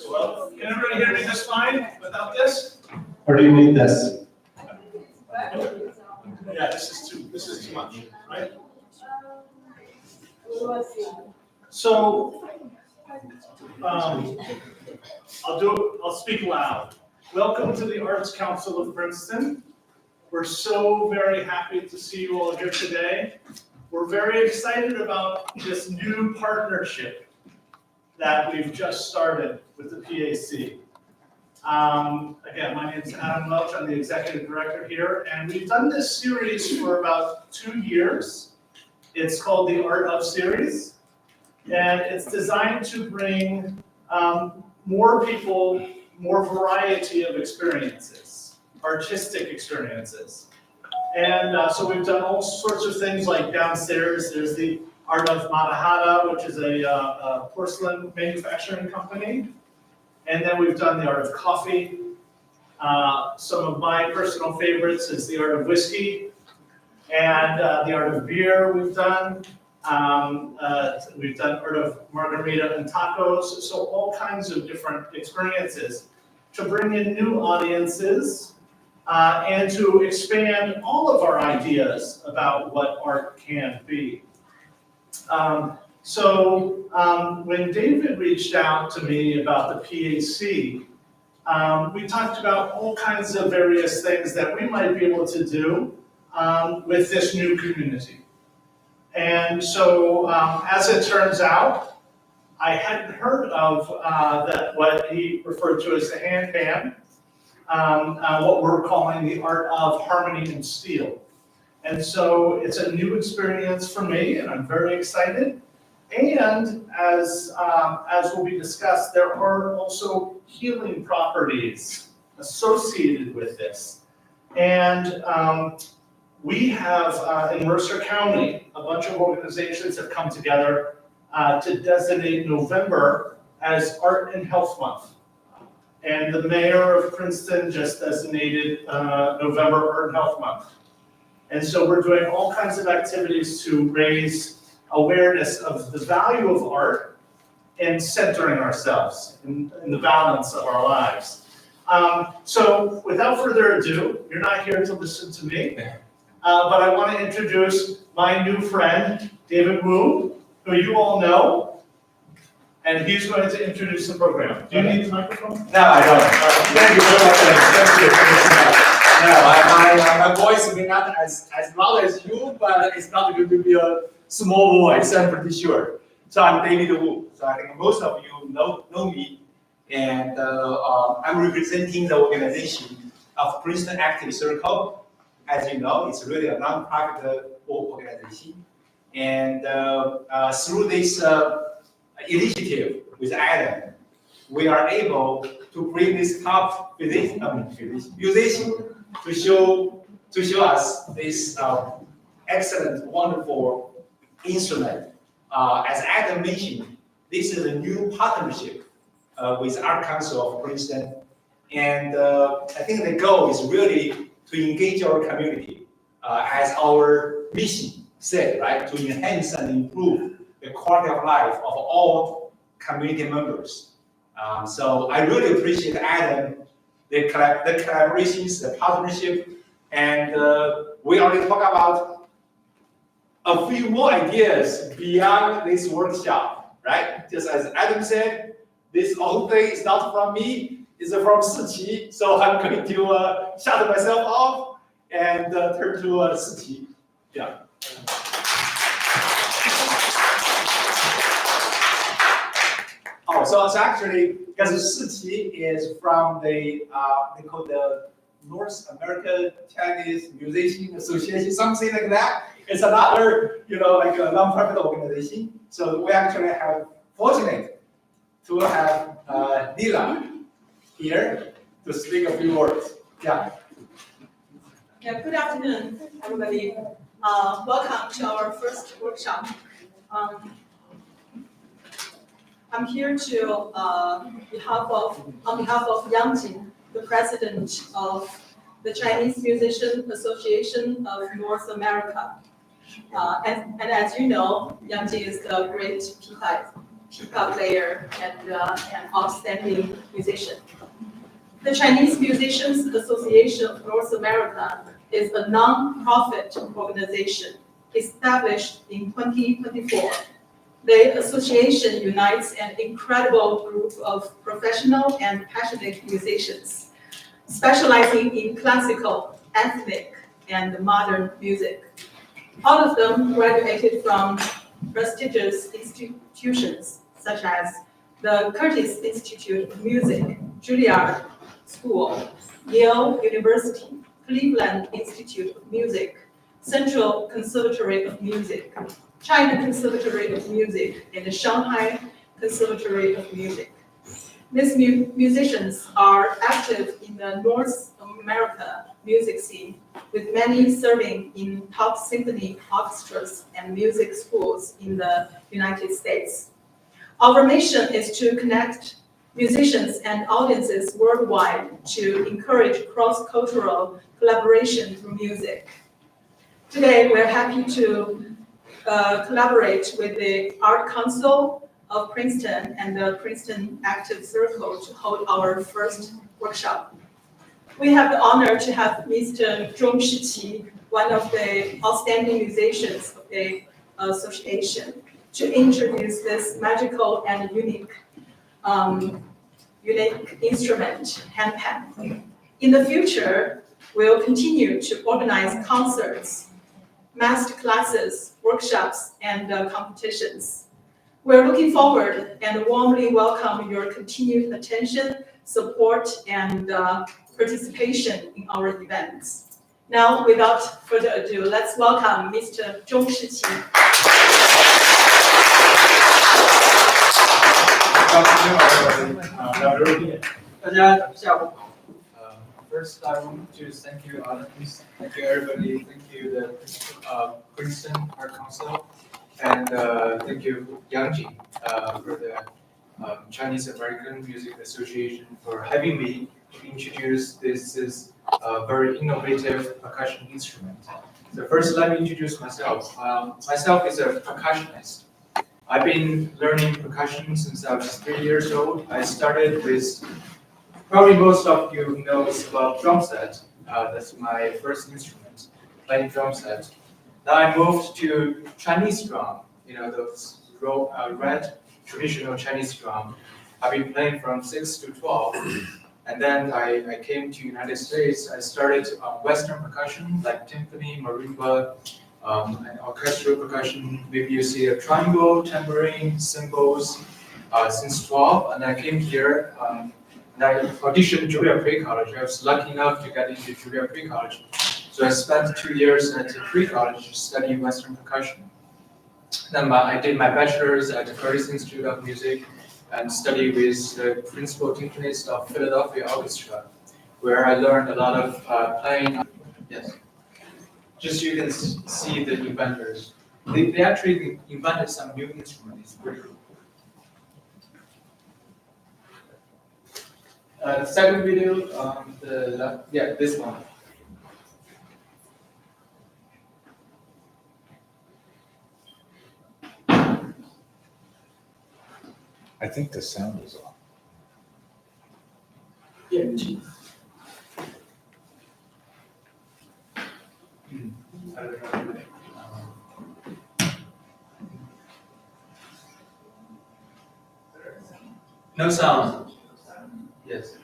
Well, can everybody hear me just fine without this? Or do you need this? Yeah, this is too much, right? So, I'll speak loud. Welcome to the Arts Council of Princeton. We're so very happy to see you all here today. We're very excited about this new partnership that we've just started with the PAC. Again, my name is Adam Welch. I'm the executive director here, and we've done this series for about 2 years. It's called the Art of Series, and it's designed to bring more people, more variety of experiences, artistic experiences. And so we've done all sorts of things, like downstairs, there's the Art of Matahara, which is a porcelain manufacturing company. And then we've done the Art of Coffee. Some of my personal favorites is the Art of Whiskey and the Art of Beer we've done. We've done Art of Margarita and Tacos, so all kinds of different experiences to bring in new audiences and to expand all of our ideas about what art can be. So when David reached out to me about the PAC, we talked about all kinds of various things that we might be able to do with this new community. And so as it turns out, I hadn't heard of that what he referred to as the handpan, what we're calling the art of harmony and steel. And so it's a new experience for me, and I'm very excited. And as will be discussed, there are also healing properties associated with this. And we have, in Mercer County, a bunch of organizations have come together to designate November as Art and Health Month. And the mayor of Princeton just designated November Art and Health Month. And so we're doing all kinds of activities to raise awareness of the value of art and centering ourselves in the balance of our lives. So without further ado, you're not here to listen to me, but I want to introduce my new friend, David Wu, who you all know, and he's going to introduce the program. Do you need the microphone? No, I don't. Thank you very much. Thank you. No, my voice may not as loud as you, but it's not going to be a small voice, I'm pretty sure. So I'm David Wu. So I think most of you know me, and I'm representing the organization of Princeton Active Circle. As you know, it's really a non-profit organization, and through this initiative with Adam, we are able to bring this top musician to show us this excellent, wonderful instrument. As Adam mentioned, this is a new partnership with Art Council of Princeton, and I think the goal is really to engage our community, as our mission said, right? To enhance and improve the quality of life of all community members. So I really appreciate Adam, the collaborations, the partnership, and we already talked about a few more ideas beyond this workshop, right? Just as Adam said, this whole thing is not from me, it's from Shiqi, so I'm going to shut myself off and turn to Shiqi. Yeah. Oh, so it's actually, because Shiqi is from the, they call the North American Chinese Musician Association, something like that. It's another, like a non-profit organization. So we actually have fortunate to have Nila here to speak a few words. Yeah. Yeah, good afternoon, everybody. Welcome to our first workshop. I'm here to, on behalf of Yang Jin, the president of the Chinese Musician Association of North America. And as you know, Yang Jin is a great pipa player and an outstanding musician. The Chinese Musicians Association of North America is a non-profit organization established in 2024. The association unites an incredible group of professional and passionate musicians, specializing in classical, ethnic, and modern music. All of them graduated from prestigious institutions such as the Curtis Institute of Music, Juilliard School, Yale University, Cleveland Institute of Music, Central Conservatory of Music, China Conservatory of Music, and the Shanghai Conservatory of Music. These musicians are active in the North America music scene, with many serving in top symphony orchestras and music schools in the United States. Our mission is to connect musicians and audiences worldwide to encourage cross-cultural collaboration through music. Today, we're happy to collaborate with the Art Council of Princeton and the Princeton Active Circle to hold our first workshop. We have the honor to have Mr. Zhong Shiqi, one of the outstanding musicians of the association, to introduce this magical and unique instrument, handpan. In the future, we'll continue to organize concerts, master classes, workshops, and competitions. We're looking forward and warmly welcome your continued attention, support, and participation in our events. Now, without further ado, let's welcome Mr. Zhong Shiqi. First, I want to thank you, audience. Thank you, everybody. Thank you, the Princeton Art Council, and thank you, Yang for the Chinese American Music Association for having me introduce this very innovative percussion instrument. So first, let me introduce myself. Myself is a percussionist. I've been learning percussion since I was 3 years old. I started with, probably most of you know about drum set. That's my first instrument, playing drum set. Then I moved to Chinese drum, those red traditional Chinese drum. I've been playing from 6 to 12. And then I came to United States. I started Western percussion like timpani, marimba, and orchestral percussion. Maybe you see a triangle, tambourine, cymbals since 12. And I came here and I auditioned Juilliard Pre-College. I was lucky enough to get into Juilliard Pre-College. So I spent 2 years at Pre-College studying Western percussion. Then I did my bachelor's at the Curtis Institute of Music and studied with the principal timpanist of Philadelphia Orchestra, where I learned a lot of playing. Yes. Just so you can see the inventors. They actually invented some new instruments. It's pretty cool. The second video, this one. I think the sound is off. Yeah. No sound. Yes.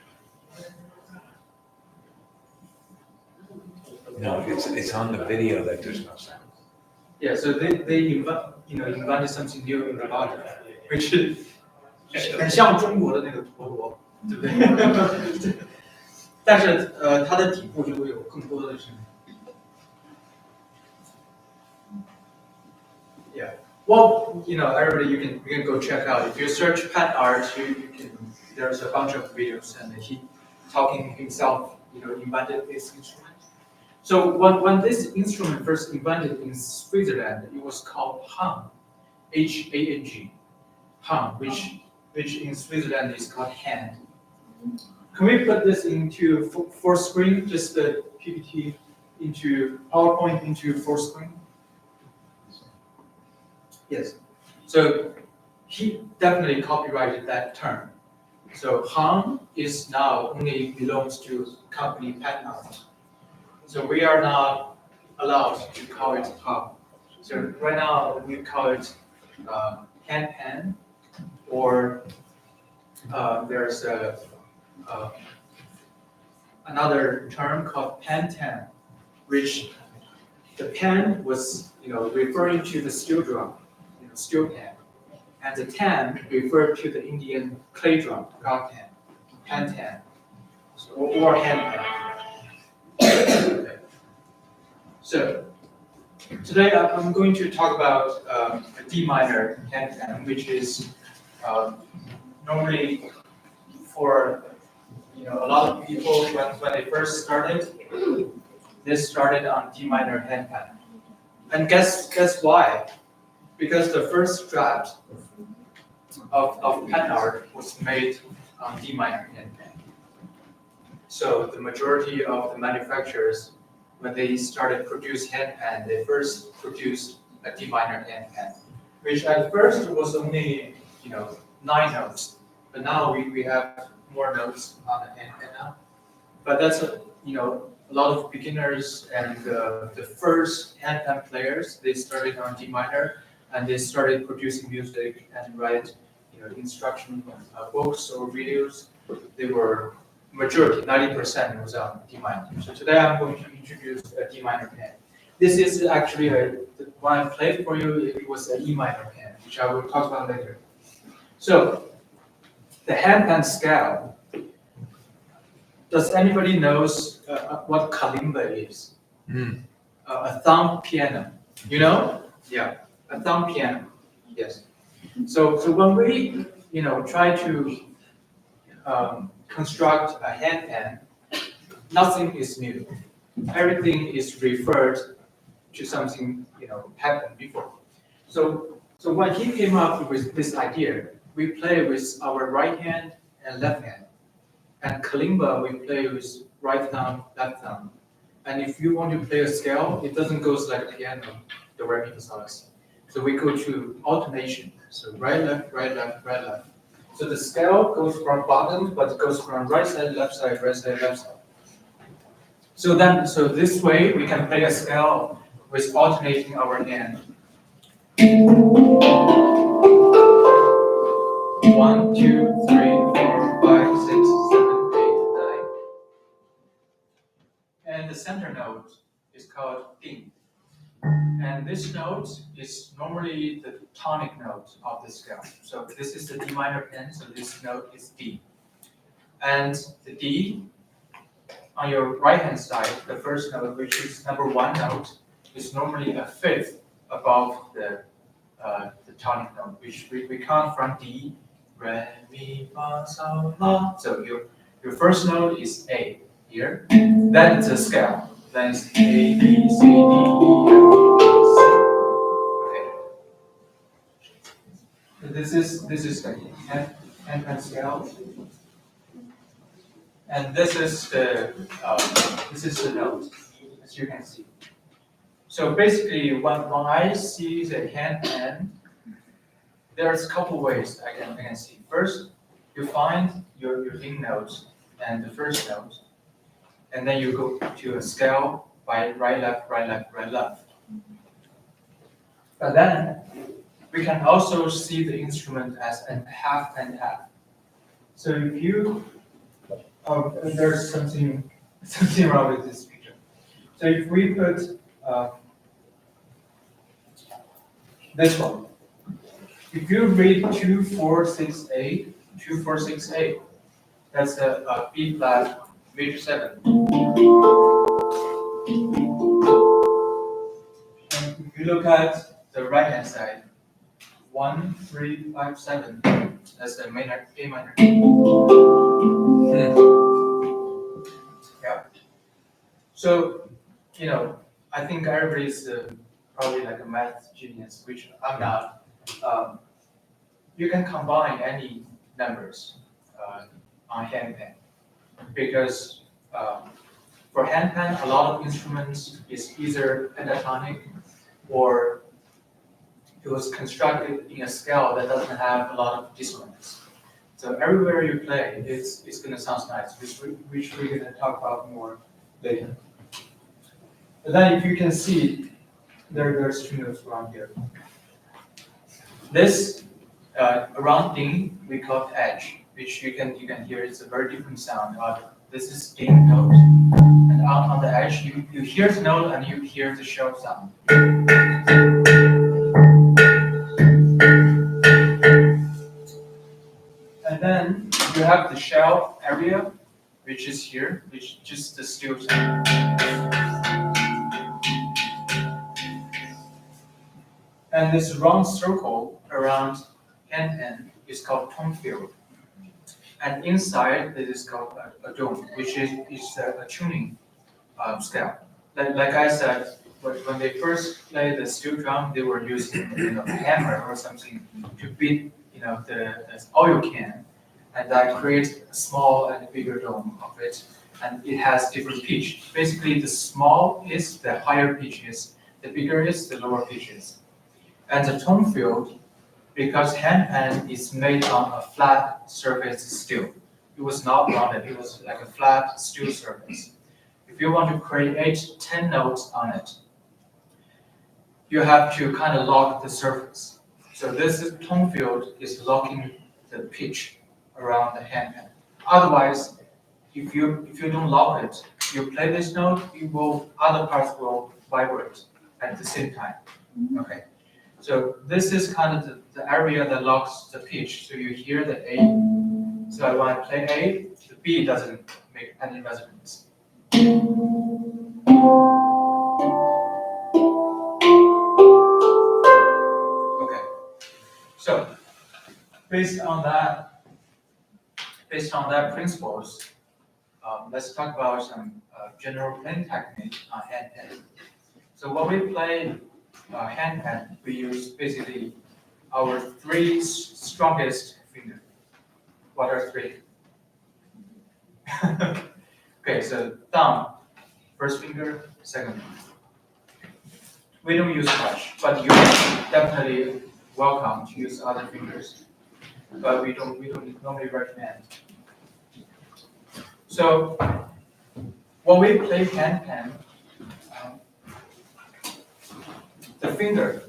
No, it's on the video that there's no sound. Yeah, so they invented something new in the body, which is 很像中国的那个陀螺，对不对？但是它的底部就会有更多的声音。Yeah. Well, everybody, you can go check out. If you search Pan Art, you can. There's a bunch of videos, and he talking himself, invented this instrument. So when this instrument first invented in Switzerland, it was called Hang, H-A-N-G, Hang, which in Switzerland is called hand. Can we put this into full screen? Just the PPT into PowerPoint into full screen? Yes. So he definitely copyrighted that term. So Hang is now only belongs to company Pan Art. So we are not allowed to call it Hang. So right now we call it Handpan, or there's another term called Pantan, which the pan was referring to the steel drum, steel pan, and the tan referred to the Indian clay drum, god pan, pantan, or handpan. Okay. So today I'm going to talk about a D minor handpan, which is normally for a lot of people when they first started, this started on D minor handpan. And guess why? Because the first draft of Pan Art was made on D minor handpan. So the majority of the manufacturers, when they started produce handpan, they first produced a D minor handpan, which at first was only 9 notes, but now we have more notes on the handpan now. But that's a lot of beginners and the first handpan players, they started on D minor, and they started producing music and write, instruction books or videos. They were majority, 90% was on D minor. So today I'm going to introduce a D minor pen. This is actually the one I played for you. It was an E minor pen, which I will talk about later. So the handpan scale. Does anybody knows what kalimba is? A thumb piano. You know? Yeah, a thumb piano. Yes. So when we try to construct a handpan, nothing is new. Everything is referred to something happened before. So when he came up with this idea, we play with our right hand and left hand. And kalimba, we play with right thumb, left thumb. And if you want to play a scale, it doesn't go like a piano, the re, mi, fa, sol, la, si. So we go to alternation. So right, left, right, left, right, left. So the scale goes from bottom, but it goes from right side, left side, right side, left side. So this way we can play a scale with alternating our hand. 1, 2, 3, 4, 5, 6, 7, 8, 9. And the center note is called ding. And this note is normally the tonic note of the scale. So this is the D minor pen, so this note is D. And the D on your right hand side, the first note, which is number 1 note, is normally a fifth above the tonic note, which we count from D, re, mi, fa, sol, la. So your first note is A here. Then it's a scale. Then it's A, B, C, D, E, F, G, C. Okay. This is the handpan scale. And this is the note, as you can see. So basically, when I see the handpan, there's a couple ways I can see. First, you find your ding note and the first note, and then you go to a scale by right, left, right, left, right, left. But then we can also see the instrument as a half and half. So if you there's something wrong with this picture. So if we put this one, if you read 2468, 2468, that's a B flat major 7. And if you look at the right hand side, 1357, that's the minor A minor. Yeah. So, I think everybody's probably like a math genius, which I'm not. You can combine any numbers on handpan because for handpan, a lot of instruments is either pentatonic or it was constructed in a scale that doesn't have a lot of dissonance. So everywhere you play, it's going to sound nice, which we're going to talk about more later. But then if you can see, there's 2 notes around here. This around ding we call edge, which you can hear it's a very different sound. This is ding note, and out on the edge you hear the note and you hear the shell sound. And then you have the shell area, which is here, which is just the steel sound. And this round circle around handpan is called tone field. And inside it is called a dome, which is a tuning scale. Like I said, when they first played the steel drum, they were using a hammer or something to beat the oil can, and that creates a small and bigger dome of it, and it has different pitch. Basically, the small is the higher pitches, the bigger is the lower pitches. And the tone field, because handpan is made on a flat surface steel. It was not rounded, it was like a flat steel surface. If you want to create 10 notes on it, you have to kind of lock the surface. So this tone field is locking the pitch around the handpan. Otherwise, if you don't lock it, you play this note, other parts will vibrate at the same time. Okay. So this is kind of the area that locks the pitch. So you hear the A. So when I play A, the B doesn't make any resonance. Okay. So based on that principles, let's talk about some general playing technique on handpan. So when we play handpan, we use basically our three strongest fingers. What are three? Okay, so thumb, first finger, second finger. We don't use much, but you're definitely welcome to use other fingers. But we don't normally recommend. So when we play handpan, the finger,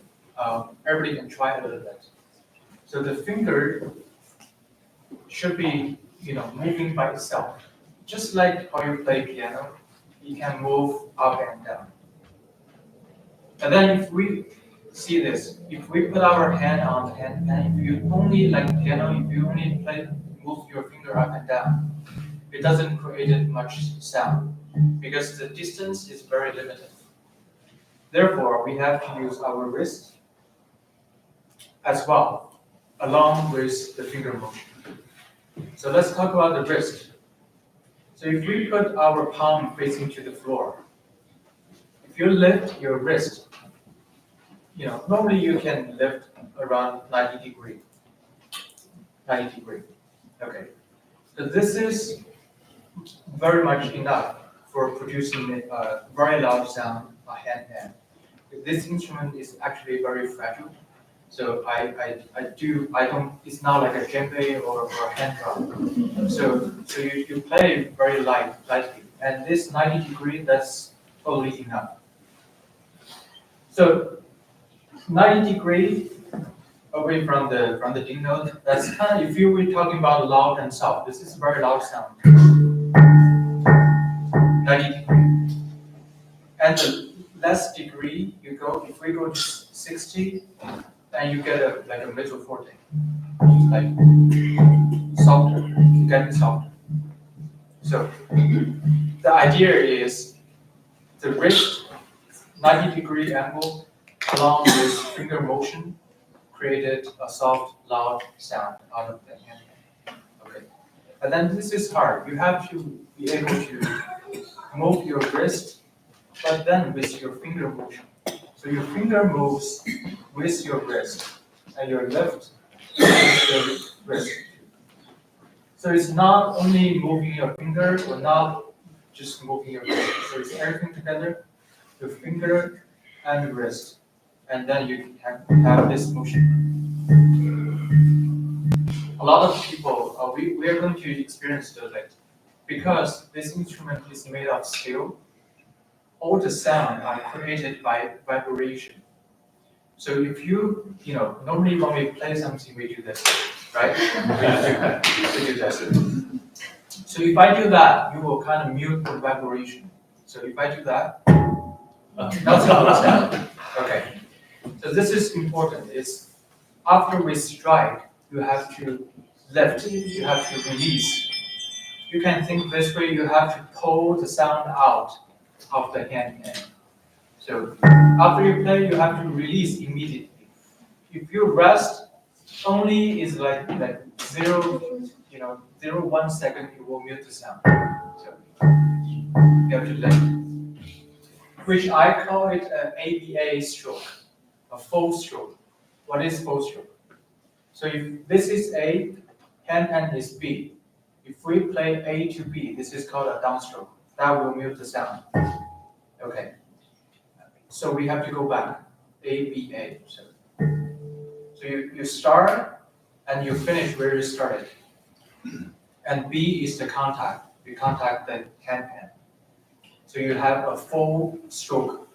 everybody can try a little bit. So the finger should be, moving by itself. Just like how you play piano, you can move up and down. And then if we see this, if we put our hand on the handpan, if you only like piano, if you only move your finger up and down, it doesn't create much sound because the distance is very limited. Therefore, we have to use our wrist as well, along with the finger motion. So let's talk about the wrist. So if we put our palm facing to the floor, if you lift your wrist, normally you can lift around 90 degree. 90 degree. Okay. So this is very much enough for producing a very loud sound, a handpan. This instrument is actually very fragile. So it's not like a djembe or a hand drum. So you play very lightly. And this 90 degree, that's totally enough. So 90 degree away from the ding note, that's kind of, if you were talking about loud and soft, this is a very loud sound. 90 degree. And the less degree you go, if we go to 60, then you get a mezzo forte. It's like softer, you get it softer. So the idea is the wrist 90 degree angle along with finger motion created a soft, loud sound out of the hand. Okay. And then this is hard. You have to be able to move your wrist, but then with your finger motion. So your finger moves with your wrist, and your left with your wrist. So it's not only moving your finger, or not just moving your wrist. So it's everything together, your finger and your wrist. And then you can have this motion. A lot of people, we are going to experience that because this instrument is made of steel, all the sound are created by vibration. So if normally when we play something, we do this, right? we do this. So if I do that, you will kind of mute the vibration. So if I do that, that's how it sounds. Okay. So this is important. It's after we strike, you have to lift, you have to release. You can think this way, you have to pull the sound out of the handpan. So after you play, you have to release immediately. If you rest, only is like 0.1 second, you will mute the sound. So you have to lift, which I call it an ABA stroke, a full stroke. What is full stroke? So if this is A, handpan is B. If we play A to B, this is called a downstroke. That will mute the sound. Okay. So we have to go back. A, B, A. So you start and you finish where you started. And B is the contact. You contact the handpan. So you have a full stroke.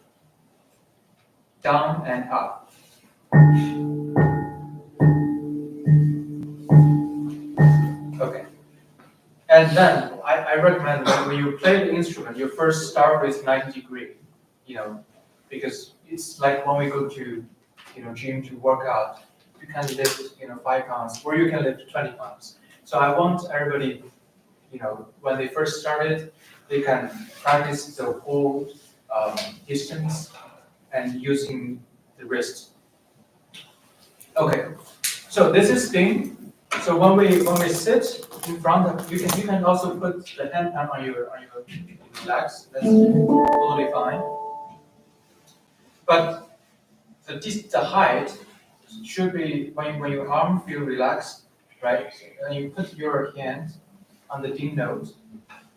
down and up. Okay. And then I recommend that when you play the instrument, you first start with 90 degree, because it's like when we go to, gym to work out, you can lift, 5 pounds, or you can lift 20 pounds. So I want everybody, when they first started, they can practice the whole distance and using the wrist. Okay, so this is thing. So when we sit in front of, you can also put the handpan on your legs. That's totally fine. But the height should be when your arm feel relaxed, right? And you put your hand on the D note.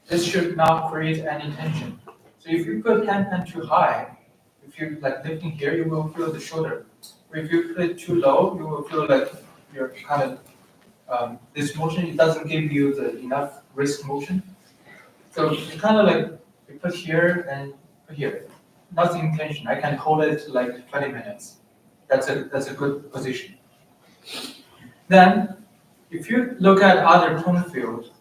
This should not create any tension. So if you put handpan too high, if you're like lifting here, you will feel the shoulder. Or if you put it too low, you will feel like you're kind of this motion. It doesn't give you the enough wrist motion. So you kind of like you put here and put here. Nothing tension. I can hold it like 20 minutes. That's a good position. Then, if you look at other tone field,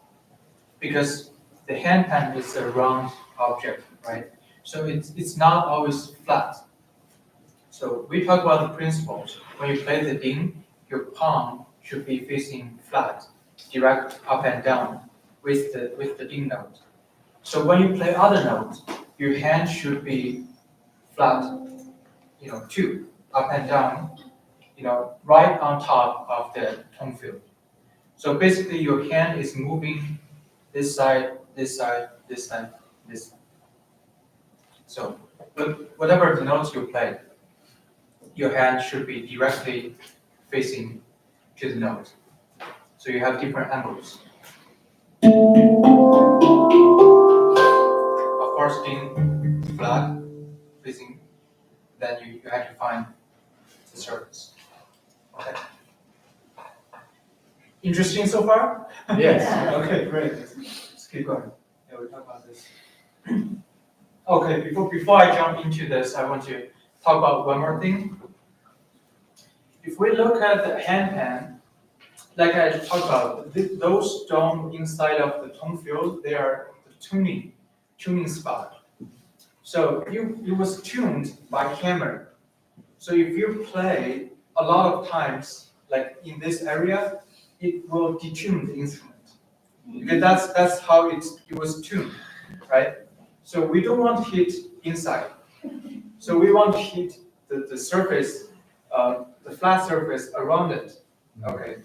because the handpan is a round object, right? So it's not always flat. So we talk about the principles. When you play the ding, your palm should be facing flat, direct up and down with the ding note. So when you play other notes, your hand should be flat, too, up and down, right on top of the tone field. So basically, your hand is moving this side, this side, this side, this side. So whatever the notes you play, your hand should be directly facing to the note. So you have different angles. Of course, ding flat facing, then you have to find the surface. Okay. Interesting so far? Yes. Okay, great. Let's keep going. Yeah, we'll talk about this. Okay, before I jump into this, I want to talk about one more thing. If we look at the handpan, like I talked about, those dome inside of the tone field, they are the tuning spot. So it was tuned by hammer. So if you play a lot of times, like in this area, it will detune the instrument. Because that's how it was tuned, right? So we don't want to hit inside. So we want to hit the surface, the flat surface around it. Okay.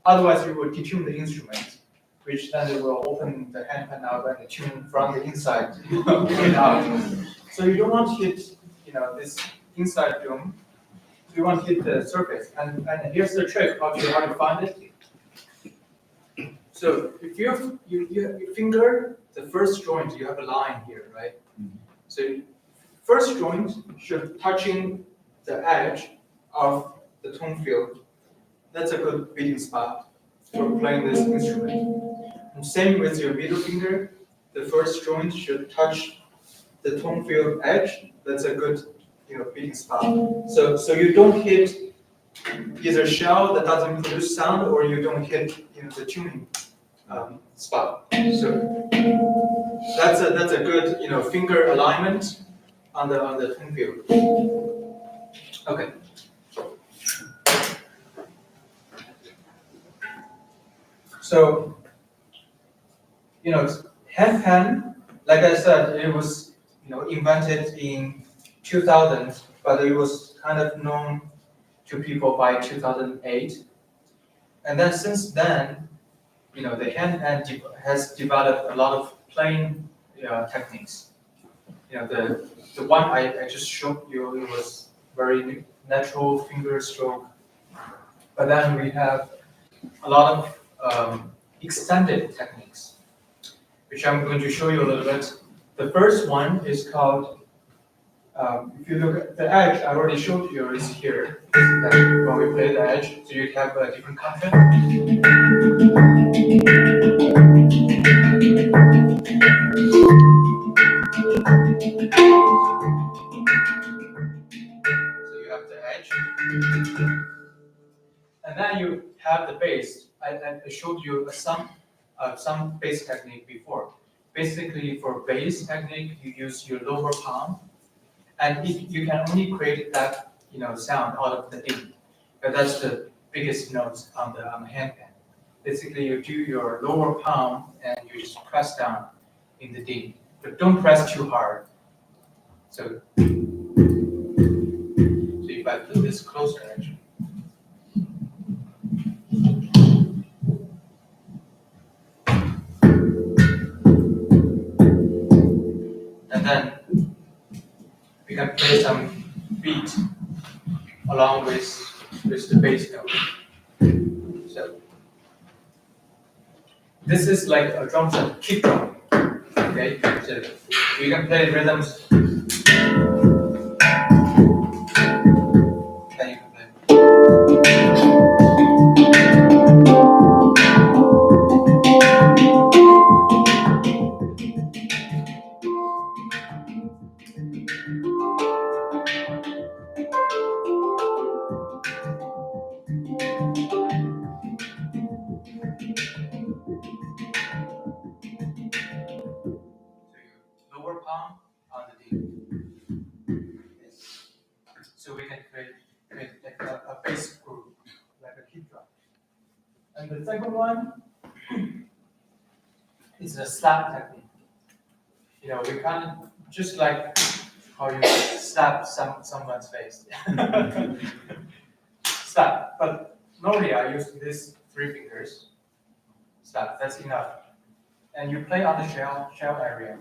Otherwise, you will detune the instrument, which then it will open the handpan out and tune from the inside out. So you don't want to hit, this inside dome. You want to hit the surface, and here's the trick how to find it. So if you finger the first joint, you have a line here, right? So first joint should touching the edge of the tone field. That's a good beating spot for playing this instrument. And same with your middle finger, the first joint should touch the tone field edge. That's a good beating spot. So you don't hit either shell that doesn't produce sound, or you don't hit the tuning spot. So that's a good finger alignment on the tone field. Okay. So handpan, like I said, it was invented in 2000, but it was kind of known to people by 2008. And then since then, the handpan has developed a lot of playing techniques. The one I just showed you, it was very natural finger stroke. But then we have a lot of extended techniques, which I'm going to show you a little bit. The first one is called, if you look at the edge, I already showed you is here. When we play the edge, so you have a different content. showed you some bass technique before. Basically, for bass technique, you use your lower palm, and you can only create that sound out of the D, but that's the biggest notes on the handpan. Basically, you do your lower palm and you just press down in the D, but don't press too hard. So if I put this closer, actually. And then we can play some beat along with the bass note. So this is like a drum set, kick drum. Okay, so you can play rhythms. Then you can play. Lower palm on the D. Yes. So we can create like a bass groove, like a kick drum. And the second one is a slap technique. We can't just like how you slap someone's face. Slap. But normally I use these 3 fingers. Slap. That's enough. And you play on the shell area.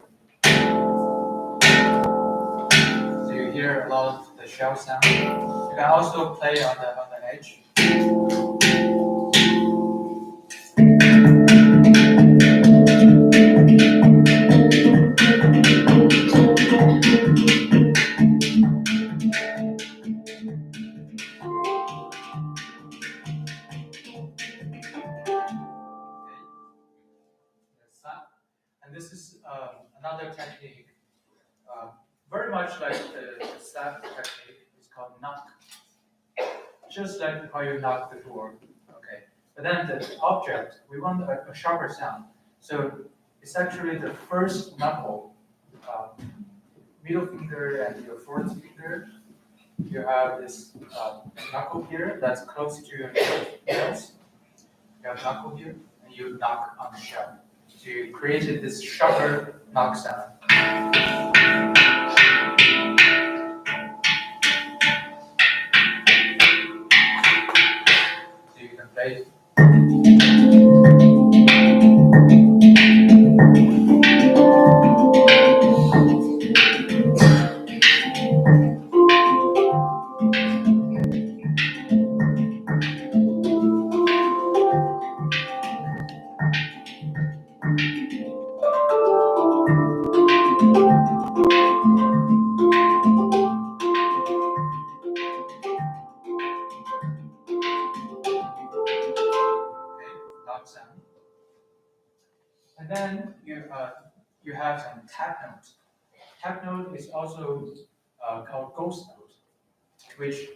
So you hear a lot of the shell sound. You can also play on the edge. And this is another technique, very much like the slap technique. It's called knock, just like how you knock the door. Okay, but then the object, we want a sharper sound. So it's actually the first knuckle, middle finger and your fourth finger. You have this knuckle here that's close to your nose. You have knuckle here, and you knock on the shell. So you created this sharper knock sound. So you can play. Sound. And then you have some tap note. Tap note is also called ghost note, which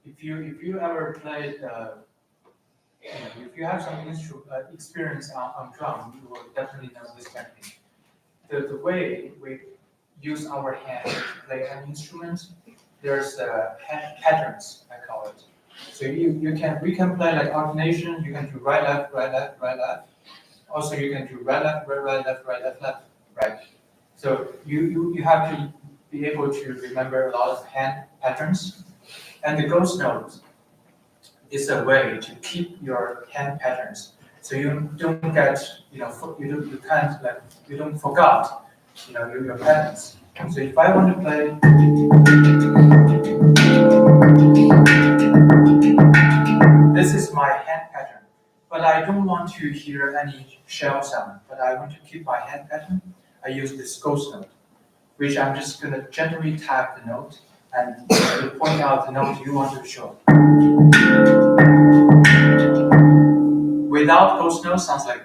if you ever played, if you have some experience on drum, you will definitely know this technique. The way we use our hand to play an instrument, there's hand patterns, I call it. So we can play like alternation. You can do right left, right left, right left. Also, you can do right left, right left, right left, left, right. So you have to be able to remember a lot of hand patterns. And the ghost note is a way to keep your hand patterns, so you don't get you don't forget your patterns. So if I want to play. This is my hand pattern, but I don't want to hear any shell sound, but I want to keep my hand pattern. I use this ghost note, which I'm just going to gently tap the note and point out the note you want to show. Without ghost note, sounds like.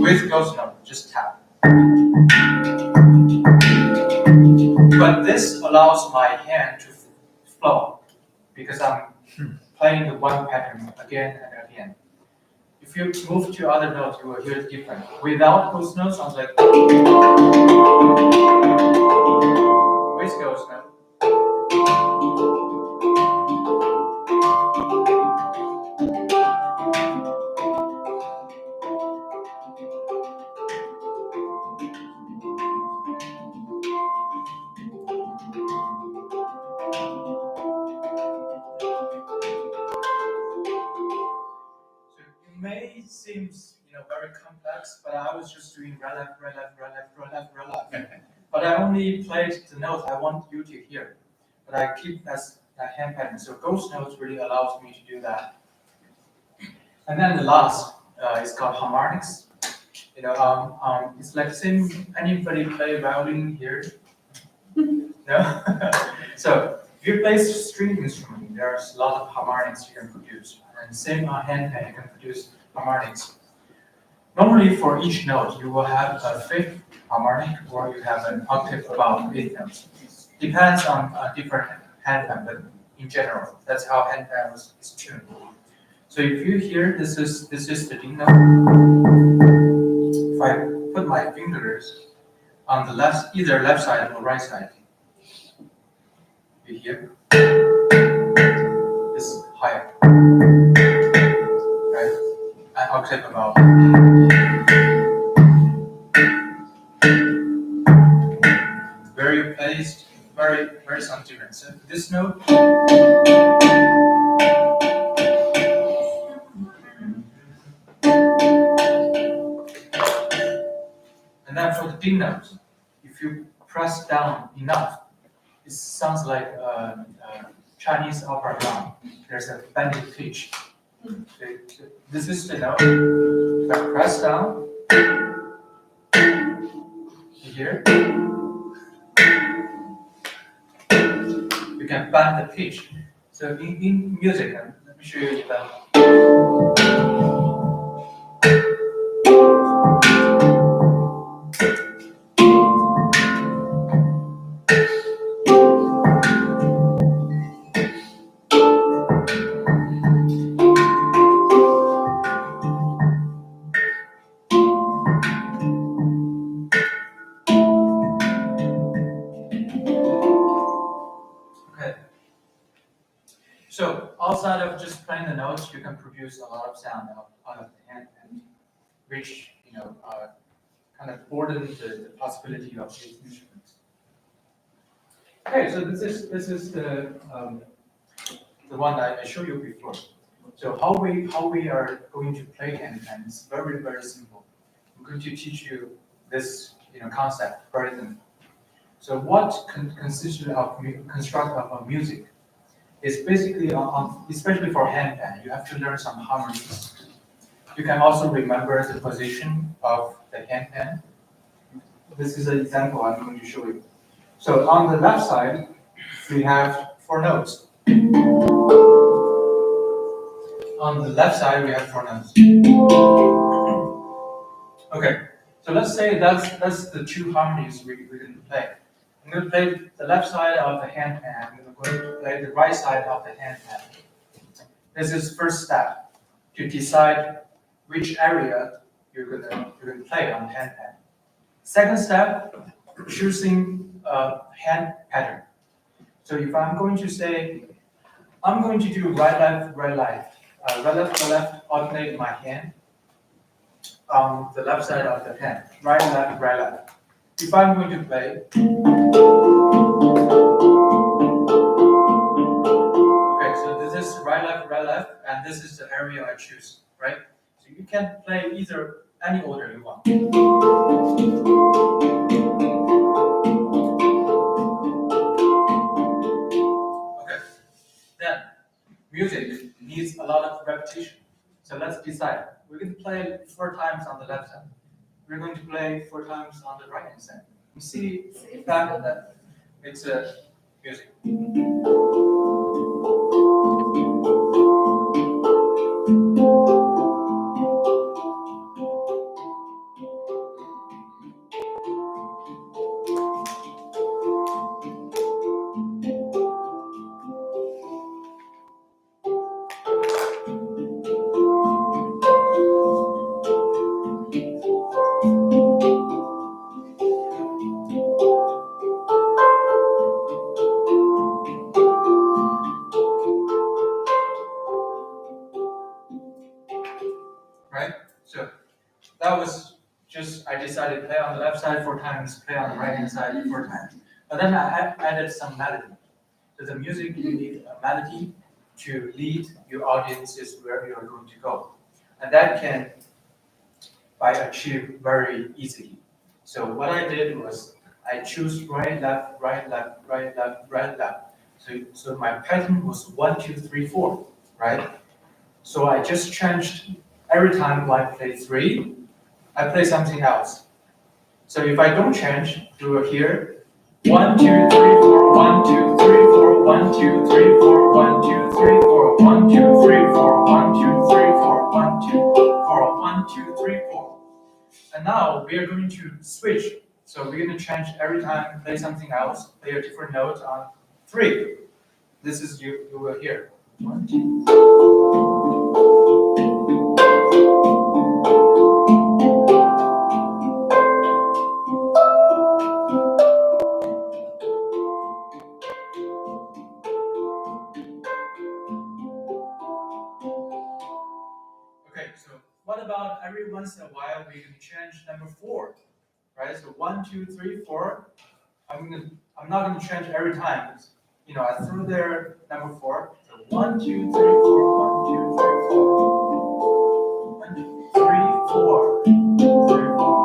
With ghost note, just tap. But this allows my hand to flow because I'm playing the one pattern again and again. If you move to other notes, you will hear it different. Without those notes, sounds like with those notes. So it may seem, very complex, but I was just doing right left, right left, right left, right left, right left. But I only played the notes I want you to hear. But I keep that hand pattern. So those notes really allows me to do that. And then the last is called harmonics. It's like same. Anybody play violin here? No. So if you play string instrument, there's a lot of harmonics you can produce. And same on handpan, you can produce harmonics. Normally, for each note, you will have a fifth harmonic, or you have an octave above eighth notes. Depends on different handpan, but in general, that's how handpan is tuned. So if you hear this is the D note. If I put my fingers on the left, either left side or right side, you hear it's higher, right? An octave above. Very placed, very some difference. So this note. And then for the D note, if you press down enough, it sounds like a Chinese opera drum. There's a bending pitch. So this is the note. If I press down, you hear? You can bend the pitch. So in music, let me show you that. Okay. So outside of just playing the notes, you can produce a lot of sound out of the hand, which kind of broaden the possibility of these instruments. Okay, so this is the one that I showed you before. So how we are going to play handpan is very simple. I'm going to teach you this concept very simple. So what consists of construct of music is basically especially for handpan, you have to learn some harmonies. You can also remember the position of the handpan. This is an example I'm going to show you. So on the left side, we have 4 notes. On the left side, we have 4 notes. Okay, so let's say that's the 2 harmonies we're going to play. I'm going to play the left side of the handpan. I'm going to play the right side of the handpan. This is first step to decide which area you're going to play on the handpan. Second step, choosing a hand pattern. So if I'm going to say, I'm going to do right left, right left, right left, alternate my hand on the left side of the hand, right left, right left. If I'm going to play, okay, so this is right left, and this is the area I choose, right? So you can play either any order you want. Okay, then music needs a lot of repetition. So let's decide. We're going to play 4 times on the left side. We're going to play 4 times on the right hand side. You see that it's music. So that was just, I decided play on the left side 4 times, play on the right hand side 4 times. But then I added some melody. So the music, you need a melody to lead your audiences where you are going to go. And that can be achieved very easily. So what I did was I choose right, left, right, left, right, left, right, left. So my pattern was 1, 2, 3, 4, right? So I just changed every time I play 3, I play something else. So if I don't change, do it here. 1, 2, 3, 4, 1, 2, 3, 4, 1, 2, 3, 4, 1, 2, 3, 4, 1, 2, 3, 4, 1, 2, 3, 4, 1, 2, 4, 1, 2, 3, 4. And now we are going to switch. So we're going to change every time, play something else, play a different note on 3. This is you will hear. 1, 2. Okay, so what about every once in a while we can change number 4, right? So 1, 2, 3, 4. I'm not gonna change every time. You know, I threw there number 4. So 1, 2, 3, 4, 1, 2, 3, 4. 1, 2, 3, 4. 3, 4.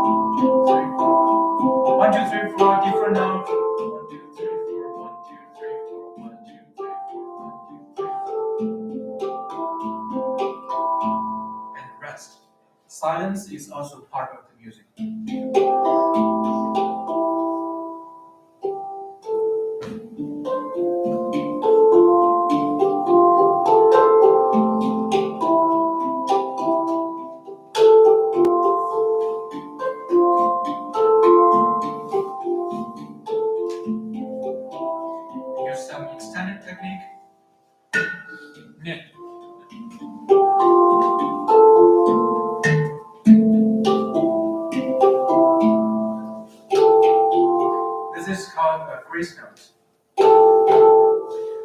3, 4. 1, 2, 3, 4, different note. 1, 2, 3, 4, 1, 2, 3, 4, 1, 2, 3, 4, 1, 2, 3, 4. And rest. Silence is also part of the music. Use some extended technique. Yeah. This is called a grace note,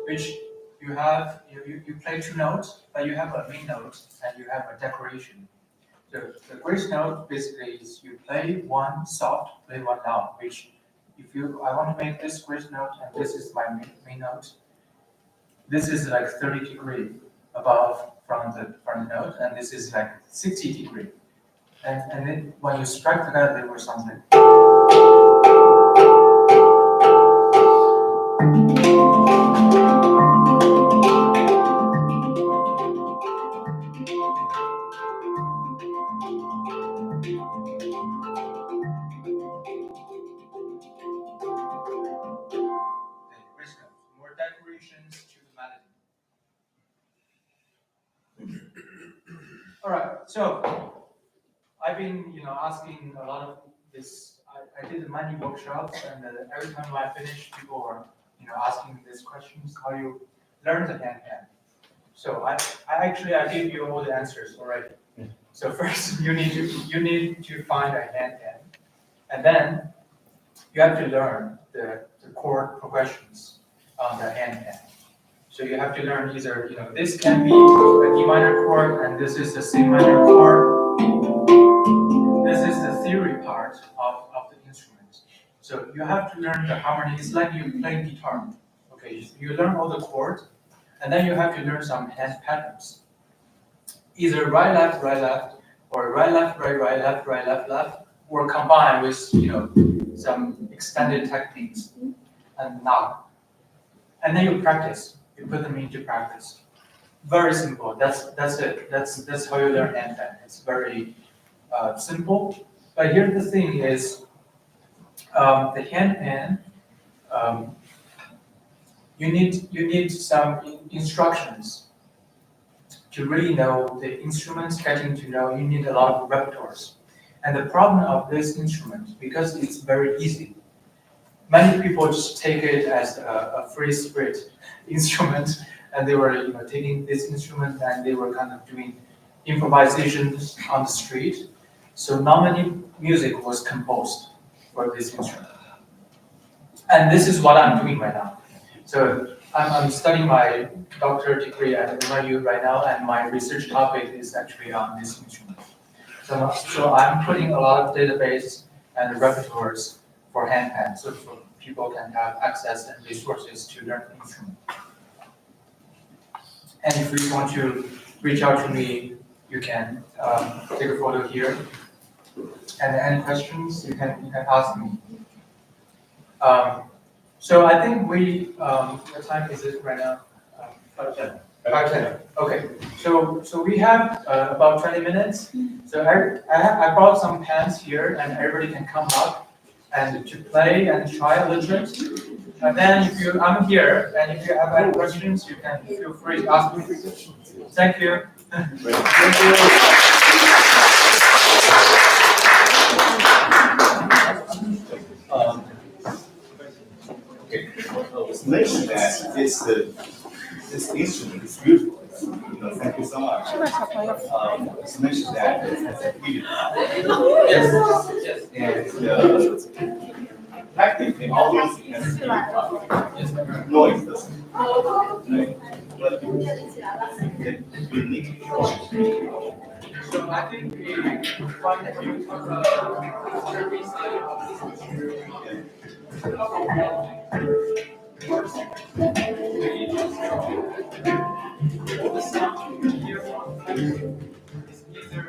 which you have, you play 2 notes, but you have a main note and you have a decoration. So the grace note basically is you play 1 soft, play 1 loud, which I want to make this grace note and this is my main note. This is like 30 degrees above from the note, and this is like 60 degrees. And then when you strike together, there was something. More decorations to the melody. All right, so I've been, asking a lot of this. I did many workshops, and every time I finish, people are, asking these questions. How you learn the handpan? So I gave you all the answers already. So first, you need to find a handpan, and then you have to learn the chord progressions on the handpan. So you have to learn either, this can be a D minor chord, and this is the C minor chord. This is the theory part of the instrument. So you have to learn the harmony. It's like you play guitar. Okay, you learn all the chords, and then you have to learn some hand patterns. Either right, left, or right, left, left, or combined with, some extended techniques and now. And then you practice. You put them into practice. Very simple. That's it. That's how you learn handpan. It's very simple. But here the thing is, the handpan. You need some instructions to really know the instruments. Getting to know, you need a lot of repertoires. And the problem of this instrument, because it's very easy, many people just take it as a free spirit instrument, and they were taking this instrument and they were kind of doing improvisations on the street. So not many music was composed for this instrument. And this is what I'm doing right now. So I'm studying my doctorate degree at NYU right now, and my research topic is actually on this instrument. So I'm putting a lot of database and repertoires for handpan, so people can have access and resources to learn instrument. And if you want to reach out to me, you can take a photo here. And any questions, you can ask me. So I think what time is it right now? 5:10. 5:10. Okay. So we have about 20 minutes. So I brought some pens here, and everybody can come up and to play and try a little bit. And then I'm here, and if you have any questions, you can feel free to ask me. Thank you. It's mentioned that this instrument is beautiful. Thank you so much. It's mentioned that it has a heated. Yes. And technically, always it has heated noise, doesn't it? Right? But it's unique. So I think we find that you talk about service the sound you hear is either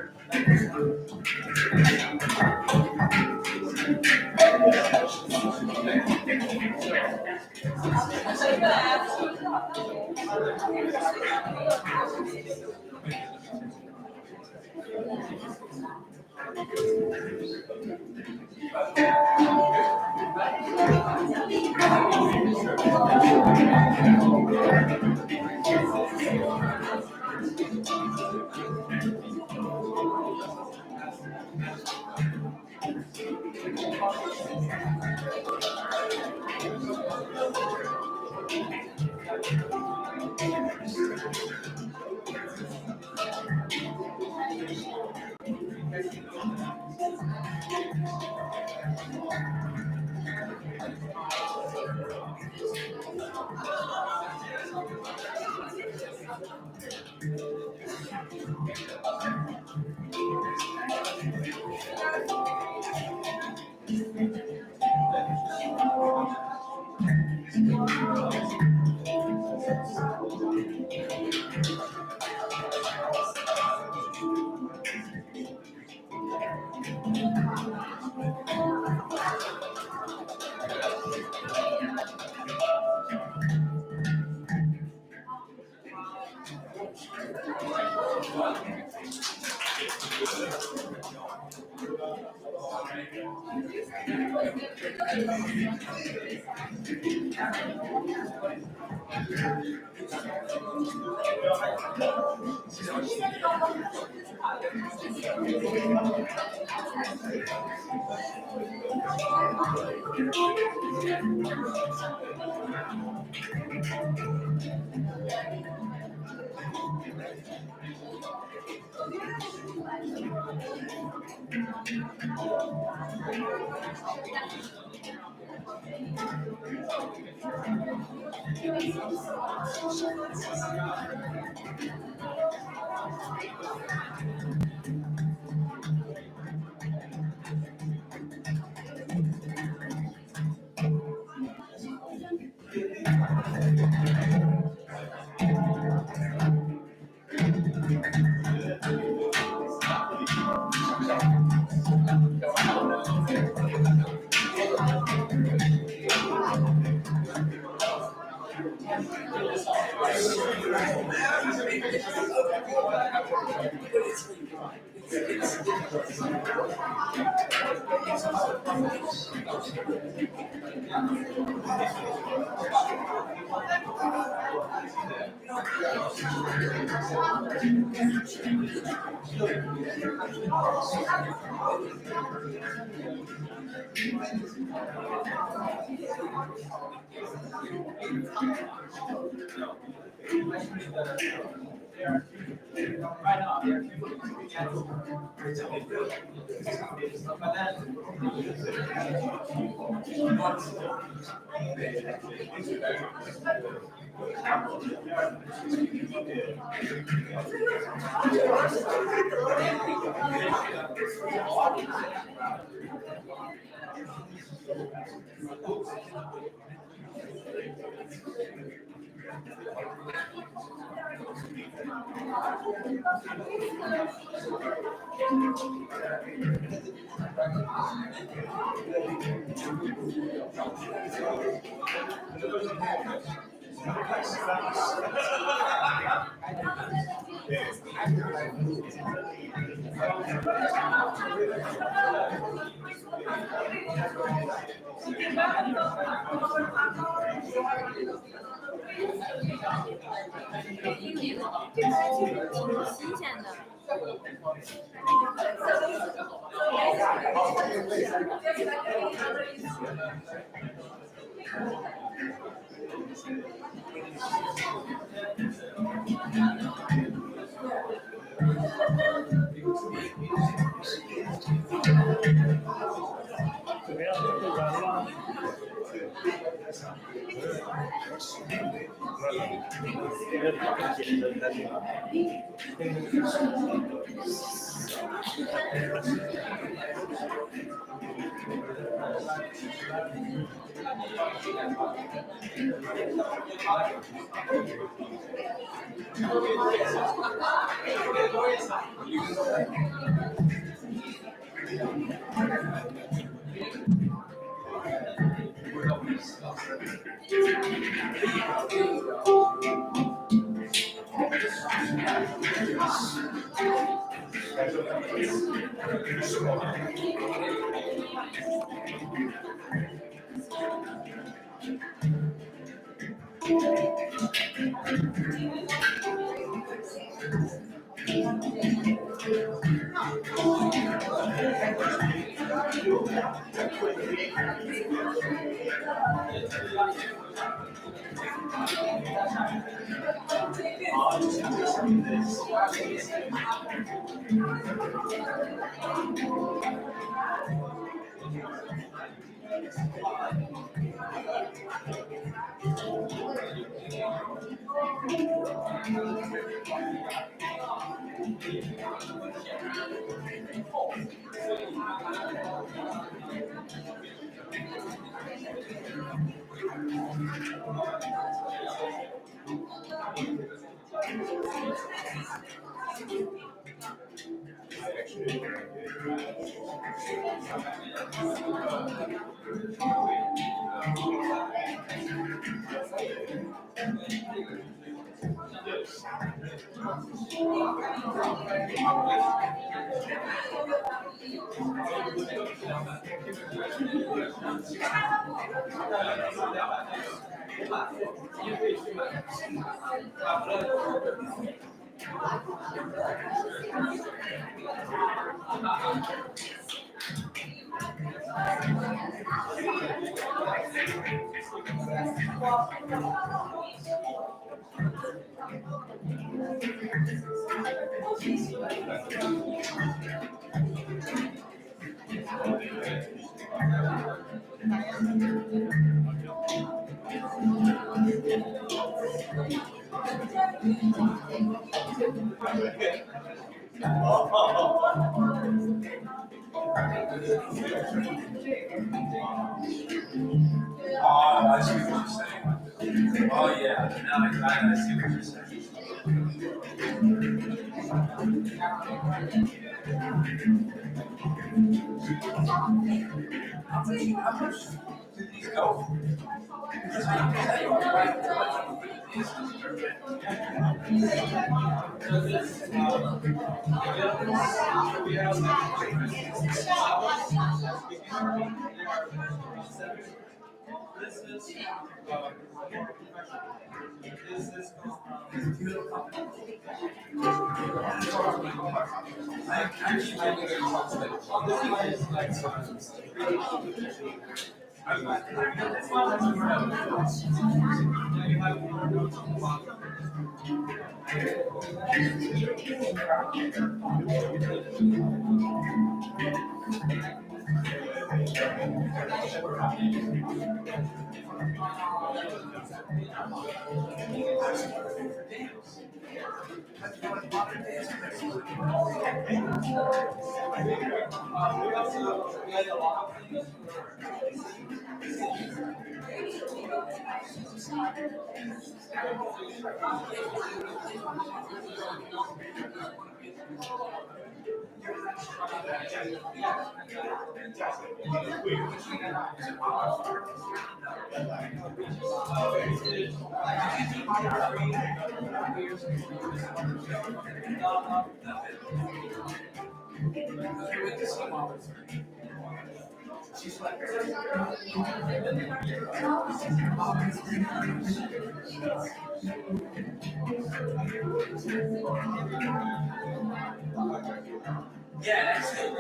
挺新鲜的。怎么样？会玩吗？Oh, I see what you're saying. Oh, yeah, now I see what you're saying. How much do these go? Yeah, that's it.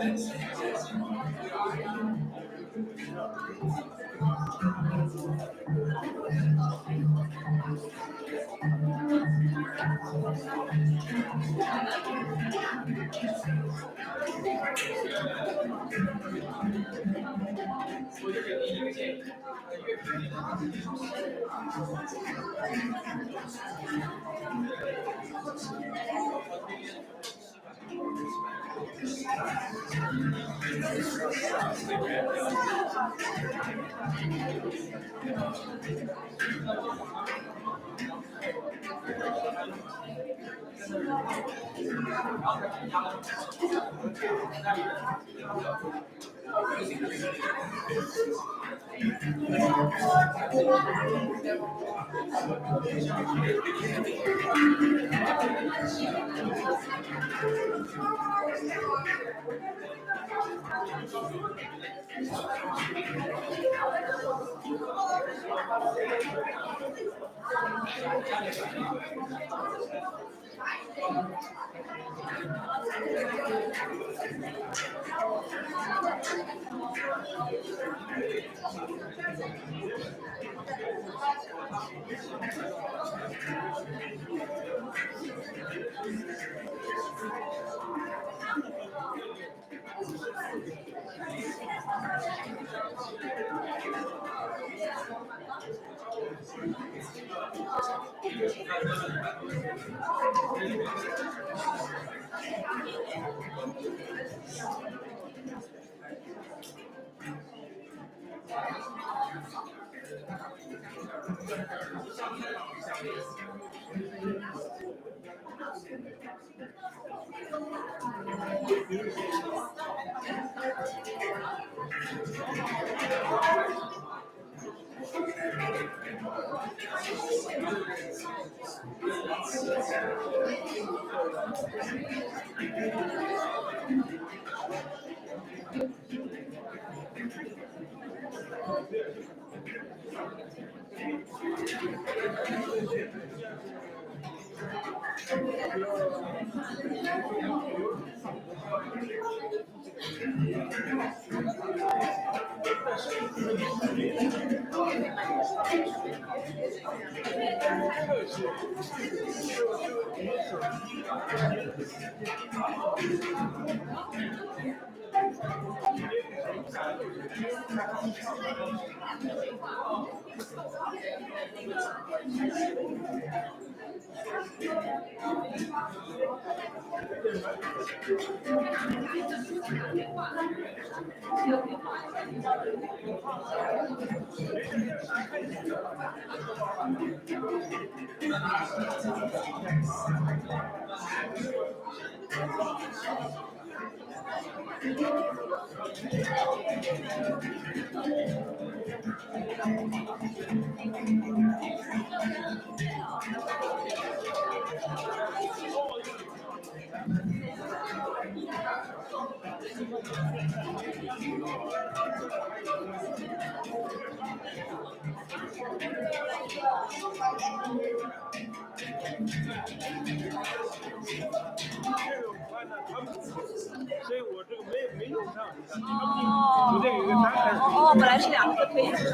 哦，本来是两个可以是。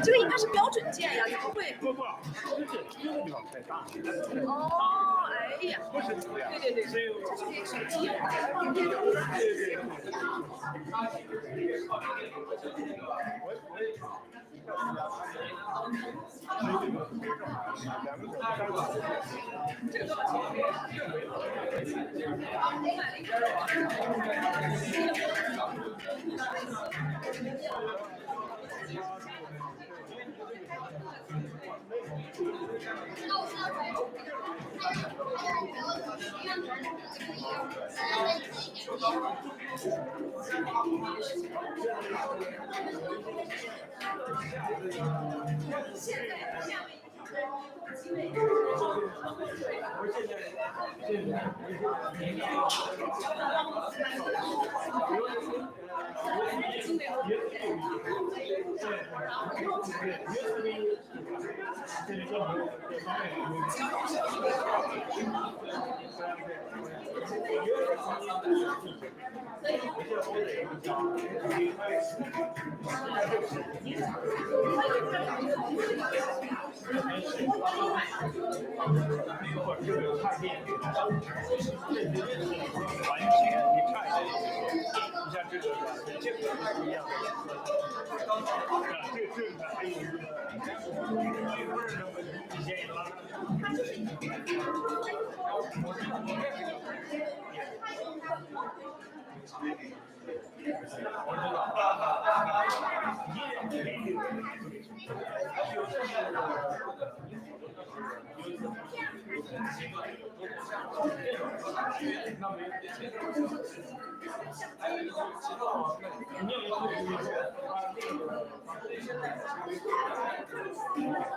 这个应该是标准件呀，怎么会？哦，哎呀，对，这是给手机用的。这个多少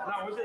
那我这